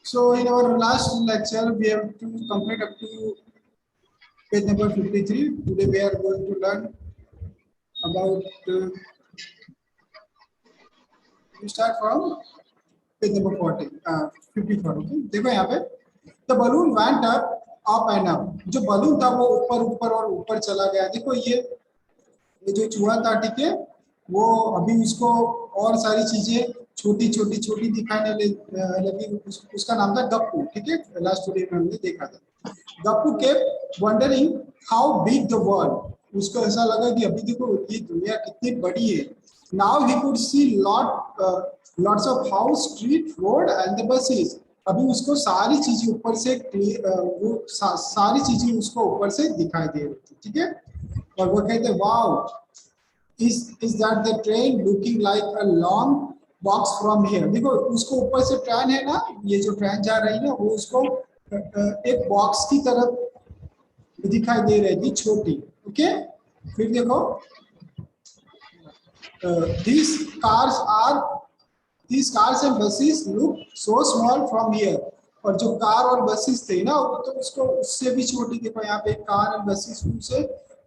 So in our last lecture, we have to complete up to page number 53. Today we are going to learn about, we start from page number 40, 54. Okay? देखो यहाँ पे, the balloon went up and up. जो balloon था वो ऊपर ऊपर और ऊपर चला गया. देखो ये जो चूहा था, ठीक है, वो अभी उसको और सारी चीजें छोटी छोटी छोटी दिखाने लगी. उसका नाम था गप्पू. ठीक है, लास्ट वीडियो में हमने देखा था. Gappu kept wondering how big the world. उसको ऐसा लगा कि अभी देखो ये दुनिया कितनी बड़ी है. Now he could see lots of house, street, road and the buses. अभी उसको सारी चीजें ऊपर से सारी चीजें उसको ऊपर से दिखाई दे रही थी. ठीक है, और वो कहते wow, is that the train looking like a long box from here. देखो उसको ऊपर से ट्रेन है ना, ये जो ट्रेन जा रही है ना, वो उसको एक बॉक्स की तरफ दिखाई दे रही थी, छोटी. ओके, फिर देखो these cars and buses look so small from here. और जो कार और बसेस थे ना, वो तो उसको उससे भी छोटी. देखो यहाँ पे कार और बसेस उससे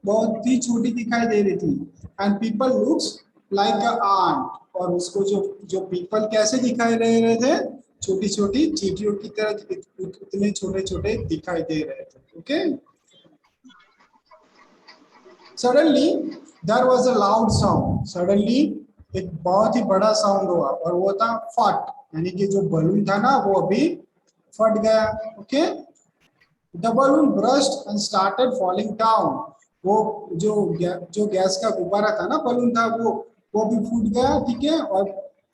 बहुत ही छोटी दिखाई दे रही थी. And people looks like a ant. और उसको जो पीपल कैसे दिखाई दे रहे थे, छोटी छोटी चींटियों की तरह, उतने छोटे छोटे दिखाई दे रहे थे. Okay, suddenly there was a loud sound. Suddenly एक बहुत ही बड़ा साउंड हुआ, और वो था फट. यानी कि जो बलून था ना, वो अभी फट गया. Okay, the balloon burst and started falling down. वो जो गैस का गुब्बारा था ना, बलून था, वो भी फूट गया. ठीक है, और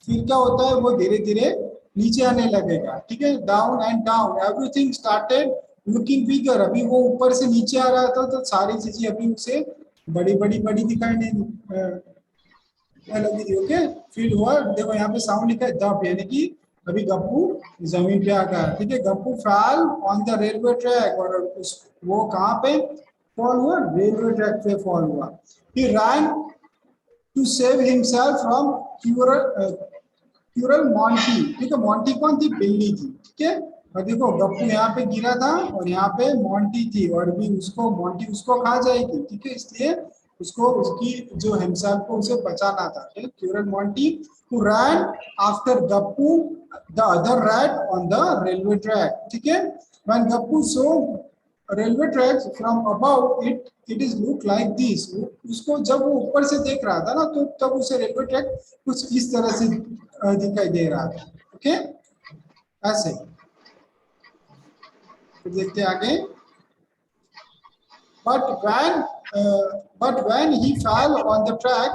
फिर क्या होता है, वो धीरे धीरे नीचे आने लगेगा. ठीक है, down and down, everything started looking bigger. अभी वो ऊपर से नीचे आ रहा था, तो सारी चीजें अभी उसे बड़ी बड़ी बड़ी दिखाई लगी थी. ओके, फिर हुआ, देखो यहाँ पे साउंड लिखा है दब, यानी कि अभी गप्पू जमीन पे आ गया. ठीक है, Gappu fall on the railway track. और वो कहाँ पे फॉल हुआ, रेलवे ट्रैक पे फॉल हुआ. He ran to save himself from cruel Monty. ठीक है, मॉन्टी कौन थी, बिल्ली थी. ठीक है, और देखो गप्पू यहाँ पे गिरा था, और यहाँ पे मॉन्टी थी, और भी मॉन्टी उसको खा जाएगी. ठीक है, इसलिए उसको उसकी जो हिमसेल्फ को उसे बचाना था. Crucial Monty who ran after Gappu, the other rat on the railway track. ठीक है, when Gappu saw railway tracks from above, it is look like this. उसको जब वो ऊपर से देख रहा था ना, तो तब उसे रेलवे ट्रैक कुछ इस तरह से दिखाई दे रहा था. ओके, ऐसे. फिर देखते हैं आगे. but when he fell on the track,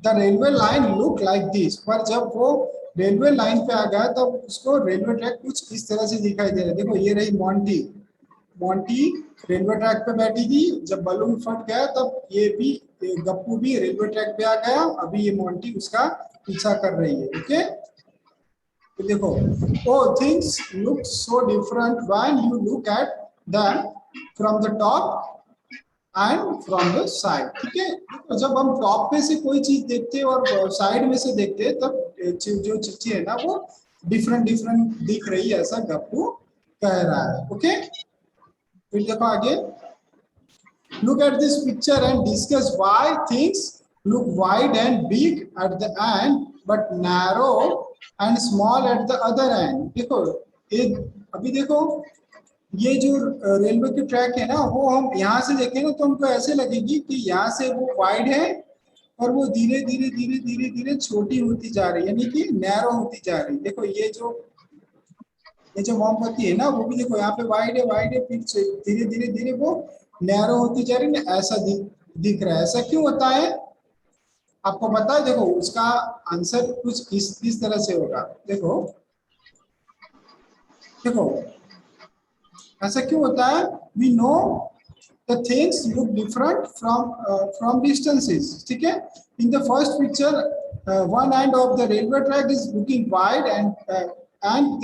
the railway line looked like this. पर जब वो रेलवे लाइन पे आ गया, तब उसको रेलवे ट्रैक कुछ इस तरह से दिखाई दे रहा है. देखो ये रही मोंटी रेलवे ट्रैक पे बैठी थी. जब बलून फट गया, तब ये भी गप्पू भी रेलवे ट्रैक पे आ गया. अभी ये मोंटी उसका पीछा कर रही है. ओके, तो देखो, oh things look so different when you look at them from the top and from the side. ठीक है, तो जब हम टॉप पे से कोई चीज देखते हैं और साइड में से देखते हैं, तब जो चीजें है ना, वो डिफरेंट डिफरेंट दिख रही है, ऐसा गप्पू कह रहा है. ओके, फिर देखो आगे. Look at this picture and discuss why things look wide and big at the end but narrow and small at the other and. देखो अभी देखो, ये जो रेलवे की ट्रैक है ना, वो हम यहाँ से देखें ना, तो हमको ऐसे लगेगी कि यहाँ से वो वाइड है, और वो धीरे धीरे धीरे धीरे धीरे छोटी होती जा रही है, यानी कि नैरो होती जा रही है. देखो ये जो मोमबत्ती है ना, वो भी देखो यहाँ पे वाइड है, फिर धीरे धीरे धीरे वो नैरो होती जा रही है. ऐसा दिख रहा है. ऐसा क्यों होता है, आपको पता है? देखो उसका आंसर कुछ इस तरह से होगा. देखो ऐसा क्यों होता है? We know the things look different from distances. ठीक है, in the first picture one end of the railway track is looking wide and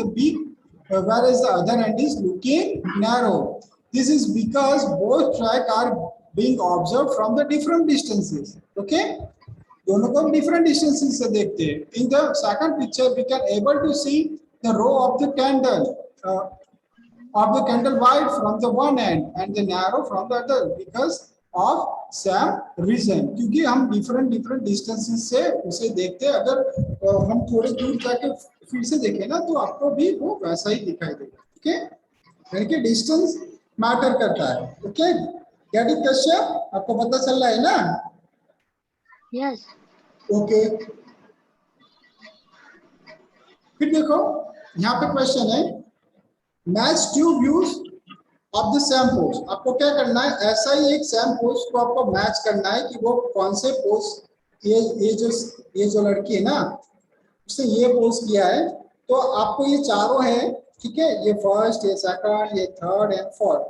the big, whereas the other end is looking narrow. This is because both track are being observed from the different distances. Okay, दोनों को हम different distances से देखते हैं. In the second picture we can able to see the row of the candle. of the candle wide from the one end and the narrow from the other because of same reason, क्योंकि हम different different distances से उसे देखते हैं। अगर हम थोड़े दूर जाके फिर से देखें ना तो आपको भी वो वैसा ही दिखाई देगा। ओके, यानी कि डिस्टेंस मैटर करता है। ओके, गेट इट कश्यप, आपको पता चल रहा है ना? यस। ओके, फिर देखो यहाँ पे क्वेश्चन है match to views of the same pose. आपको क्या करना है, ऐसा ही एक सेम पोज को आपको मैच करना है कि वो कौन से पोज, ये जो लड़की है ना उसने ये पोज किया है, तो आपको ये चारों है, ठीक है, ये फर्स्ट, ये सेकंड, ये थर्ड एंड फोर्थ,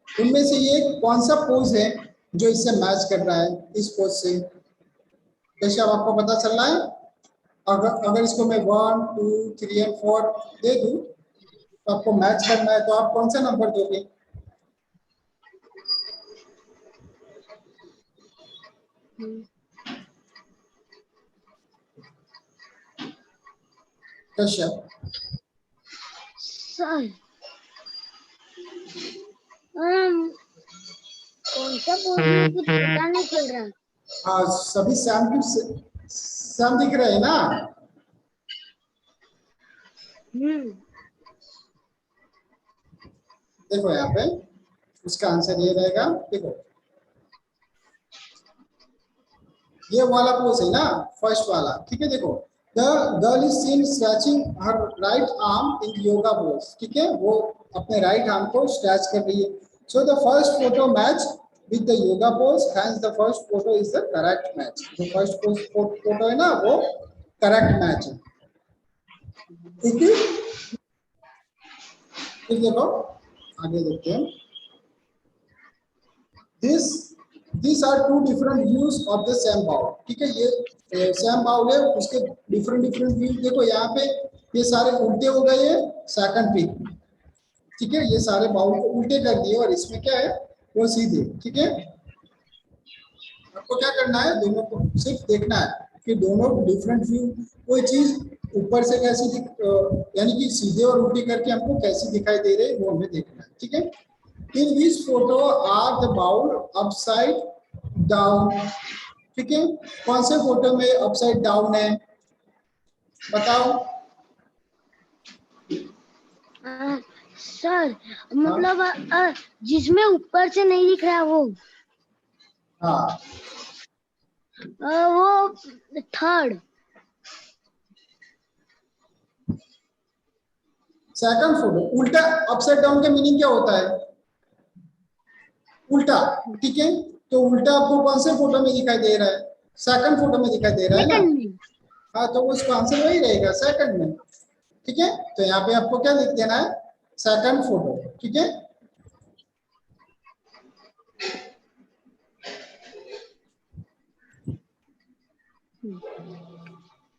उनमें से ये कौन सा पोज है जो इससे मैच कर रहा है इस पोज से? कैसे अब आपको पता चल रहा है? अगर इसको मैं 1 2 3 एंड 4 दे दूं तो आपको मैच करना है, तो आप कौन सा नंबर दोगे? कश्यप सर कौन सा पोज कुछ पता नहीं चल रहा। हाँ, सभी सैम दिख रहे हैं ना? देखो यहाँ पे उसका आंसर ये रहेगा। देखो ये वाला पोज है ना, फर्स्ट वाला, ठीक है। देखो the girl is seen stretching her right arm in yoga pose, ठीक है, वो अपने राइट आर्म को स्ट्रेच कर रही है। So the first photo match with the yoga pose, hence the first photo is the correct match. जो फर्स्ट फोटो है ना वो करेक्ट मैच है, ठीक है। फिर देखो आगे देखते हैं, These are two different views of the same bowl, ठीक है। ये सेम बाउल है, उसके डिफरेंट व्यू। देखो यहाँ पे ये सारे उल्टे हो गए हैं सेकंड पे, ठीक है, ये सारे बाउल को उल्टे कर दिए और इसमें क्या है वो सीधे, ठीक है। आपको क्या करना है, दोनों को सिर्फ देखना है कि दोनों डिफरेंट व्यू, कोई चीज ऊपर से कैसी यानी कि सीधे और उल्टी करके हमको कैसी दिखाई दे रही है वो हमें देखना है, ठीक है। In which photo are the bowl upside down, ठीक है, कौन से फोटो में अपसाइड डाउन है बताओ? सर मतलब जिसमें ऊपर से नहीं दिख रहा वो, हाँ वो थर्ड। सेकंड फोटो उल्टा, अपसाइड डाउन का मीनिंग क्या होता है? उल्टा, ठीक है। तो उल्टा आपको कौन से फोटो में दिखाई दे रहा है? सेकंड फोटो में दिखाई दे रहा है ना? हाँ, तो उसका आंसर वही रहेगा सेकंड में, ठीक है। तो यहाँ पे आपको क्या लिख देना है, सेकंड फोटो, ठीक है।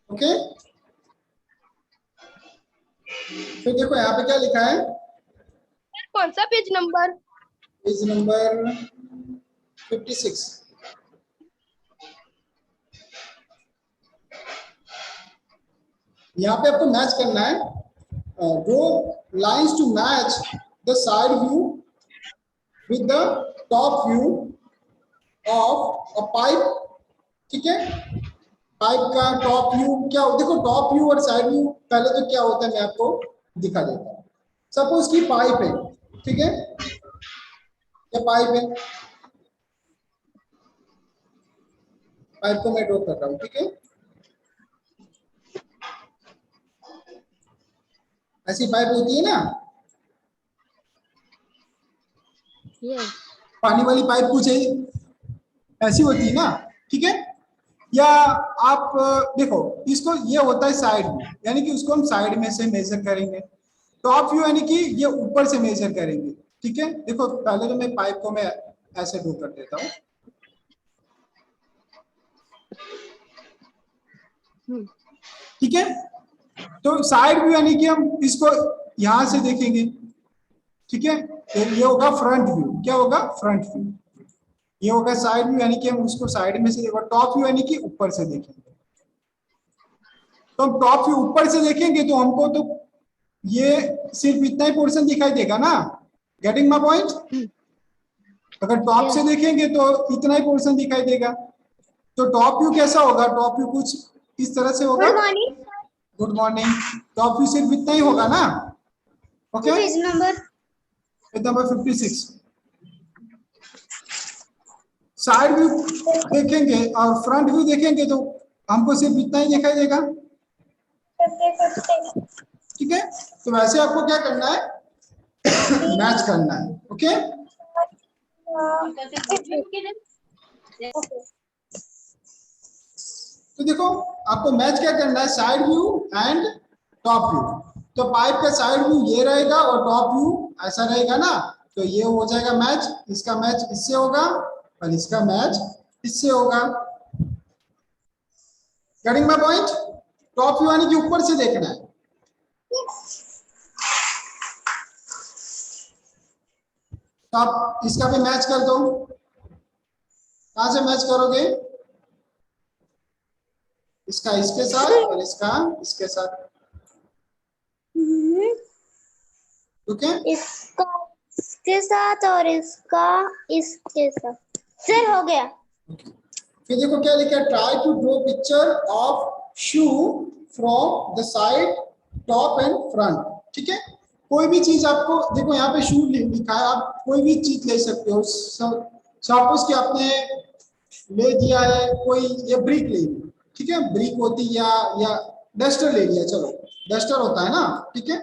ओके, फिर देखो यहाँ पे क्या लिखा है, कौन सा पेज नंबर? Page number 56। यहाँ पे आपको मैच करना है, draw lines to match the side view with the top view of a pipe, ठीक है। पाइप का टॉप व्यू क्या, देखो टॉप व्यू और साइड व्यू पहले तो क्या होता है मैं आपको दिखा देता हूँ। सपोज की पाइप है, ठीक है, ये पाइप है, पाइप को मैं ड्रॉ कर रहा हूँ, ठीक है। ऐसी पाइप होती है ना, पानी वाली पाइप कुछ ऐसी होती है ना, ठीक है। या आप देखो इसको, ये होता है साइड व्यू, यानी कि उसको हम साइड में से मेजर करेंगे। टॉप व्यू यानी कि ये ऊपर से मेजर करेंगे, ठीक है। देखो पहले तो मैं पाइप को मैं ऐसे ड्रॉ कर देता हूँ, ठीक है। तो साइड व्यू यानी कि हम इसको यहां से देखेंगे, ठीक है। तो ये होगा फ्रंट व्यू, क्या होगा, फ्रंट व्यू। ये होगा साइड व्यू यानी कि हम उसको साइड में से देखो। टॉप व्यू यानी कि ऊपर से देखेंगे। तो हम टॉप व्यू ऊपर से देखेंगे तो हमको तो ये सिर्फ इतना ही पोर्शन दिखाई देगा ना, गेटिंग माय पॉइंट। अगर टॉप से देखेंगे तो इतना ही पोर्शन दिखाई देगा। तो टॉप व्यू कैसा होगा, टॉप व्यू कुछ इस तरह से होगा। Good morning good morning, top view सिर्फ इतना ही होगा ना। Okay, page number number 56। Side view देखेंगे और फ्रंट व्यू देखेंगे तो हमको सिर्फ इतना ही दिखाई देगा। ठीक है, तो वैसे आपको क्या करना है, मैच करना है। ओके, तो देखो आपको मैच क्या करना है, side view and top view. तो पाइप का साइड व्यू ये रहेगा और टॉप व्यू ऐसा रहेगा ना, तो ये हो जाएगा मैच, इसका मैच इससे होगा और इसका मैच इससे होगा। Getting my point. Top view यानी कि ऊपर से देखना है। तो आप इसका भी मैच कर दो। कहां से मैच करोगे, इसका इसके साथ और इसका इसके साथ। ओके, इसका इसके साथ और इसका इसके साथ। सर हो गया। फिर देखो क्या लिखा है, try to draw picture of shoe from the side top and front. ठीक है, कोई भी चीज आपको देखो यहाँ पे शू लिखा है, आप कोई भी चीज ले सकते हो। सपोज कि आपने ले दिया है कोई ये ब्रिक ले ली, ठीक है, ब्रिक होती या डस्टर ले लिया, चलो डस्टर होता है ना, ठीक है,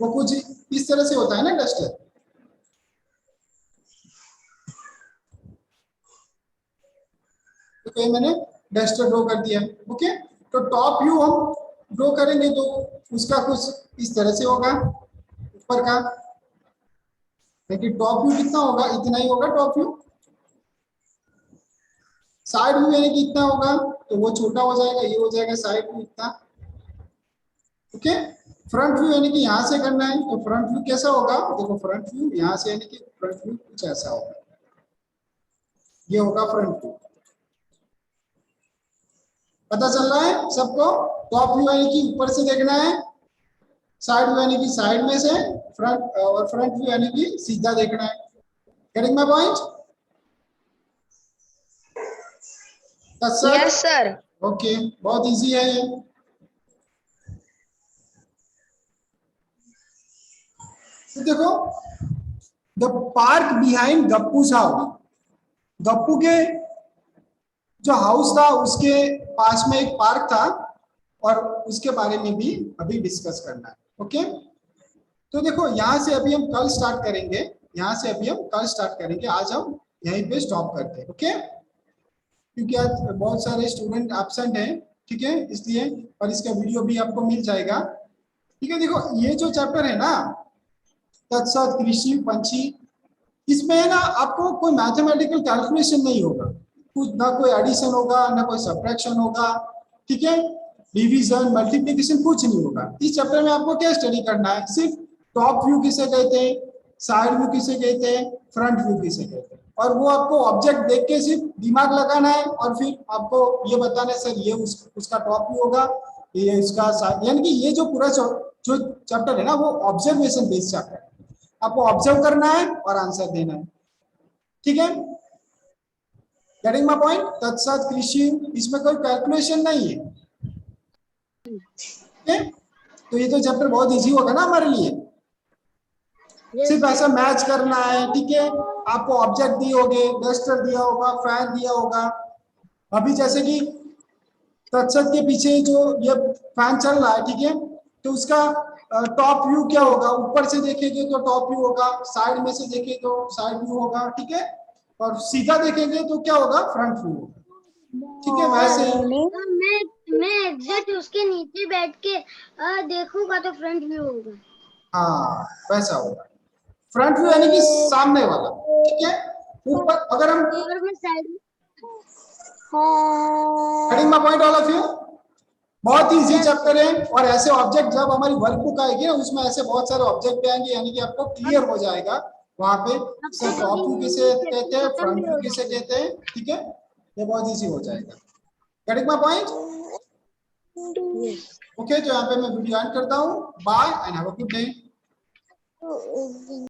वो कुछ इस तरह से होता है ना डस्टर। तो मैंने डस्टर ड्रॉ कर दिया। ओके, तो टॉप व्यू हम ड्रॉ करेंगे तो उसका कुछ इस तरह से होगा ऊपर का, लेकिन टॉप व्यू कितना होगा, इतना ही होगा टॉप व्यू। साइड व्यू यानी कि इतना होगा तो वो छोटा हो जाएगा, ये हो जाएगा साइड व्यू इतना। ओके, फ्रंट व्यू यानी कि यहां से करना है, तो फ्रंट व्यू कैसा होगा, देखो फ्रंट व्यू यहां से यानी कि फ्रंट व्यू कुछ ऐसा होगा, ये होगा फ्रंट व्यू। पता चल रहा है सबको। टॉप व्यू यानी कि ऊपर से देखना है, साइड व्यू यानी कि साइड में से, फ्रंट और फ्रंट व्यू यानी कि सीधा देखना है। Getting my point. Yes sir. Okay, बहुत इजी है ये। तो देखो, the park behind Gappu's house, Gappu के जो हाउस था उसके पास में एक पार्क था और उसके बारे में भी अभी डिस्कस करना है। ओके, तो देखो यहाँ से अभी हम कल स्टार्ट करेंगे, यहाँ से अभी हम कल स्टार्ट करेंगे, आज हम यहीं पे स्टॉप करते हैं। ओके, क्योंकि आज बहुत सारे स्टूडेंट एब्सेंट हैं, ठीक है, इसलिए, और इसका वीडियो भी आपको मिल जाएगा। ठीक है, देखो ये जो चैप्टर है ना, तत्सत कृषि पंछी, इसमें ना आपको कोई मैथमेटिकल कैलकुलेशन नहीं होगा, कुछ ना कोई एडिशन होगा ना कोई सब्ट्रैक्शन होगा, ठीक है, डिवीजन मल्टीप्लिकेशन कुछ नहीं होगा। इस चैप्टर में आपको क्या स्टडी करना है, सिर्फ टॉप व्यू किसे कहते हैं, साइड व्यू किसे कहते हैं, फ्रंट व्यू किसे कहते हैं, और वो आपको ऑब्जेक्ट देख के सिर्फ दिमाग लगाना है और फिर आपको ये बताना है सर ये उसका टॉप व्यू होगा, ये इसका, यानी कि ये जो पूरा जो चैप्टर है ना वो ऑब्जर्वेशन बेस्ड चैप्टर है, आपको ऑब्जर्व करना है और आंसर देना है। ठीक है, गेटिंग माय पॉइंट। तत्सत कृषि, इसमें कोई कैलकुलेशन नहीं है। ठीक है, तो ये तो चैप्टर बहुत इजी होगा ना हमारे लिए, सिर्फ ऐसा मैच करना है। ठीक है, आपको ऑब्जेक्ट दिए होंगे, डस्टर दिया होगा, फैन दिया होगा। अभी जैसे कि तत्सत के पीछे जो ये फैन चल रहा है, ठीक है, तो उसका टॉप व्यू क्या होगा, ऊपर से देखेंगे तो टॉप व्यू होगा, साइड में से देखें तो साइड व्यू होगा, ठीक है, और सीधा देखेंगे तो क्या होगा, फ्रंट व्यू होगा। ठीक है, वैसे मैं एग्जैक्ट उसके नीचे बैठ के देखूंगा तो फ्रंट व्यू होगा। हाँ वैसा होगा, फ्रंट व्यू यानी कि सामने वाला। ठीक है, ऊपर अगर हम, और मैं साइड में getting my point all of you. बहुत ही इजी चैप्टर है, और ऐसे ऑब्जेक्ट जब हमारी वर्कबुक आएगी ना उसमें ऐसे बहुत सारे ऑब्जेक्ट आएंगे, यानी कि आपको क्लियर हो जाएगा वहां पे सर टॉप व्यू किसे कहते हैं, फ्रंट व्यू किसे कहते हैं। ठीक है, ये बहुत इजी हो जाएगा। Getting my point. ओके, तो यहाँ पे मैं वीडियो एंड करता हूँ। Bye and have a good day.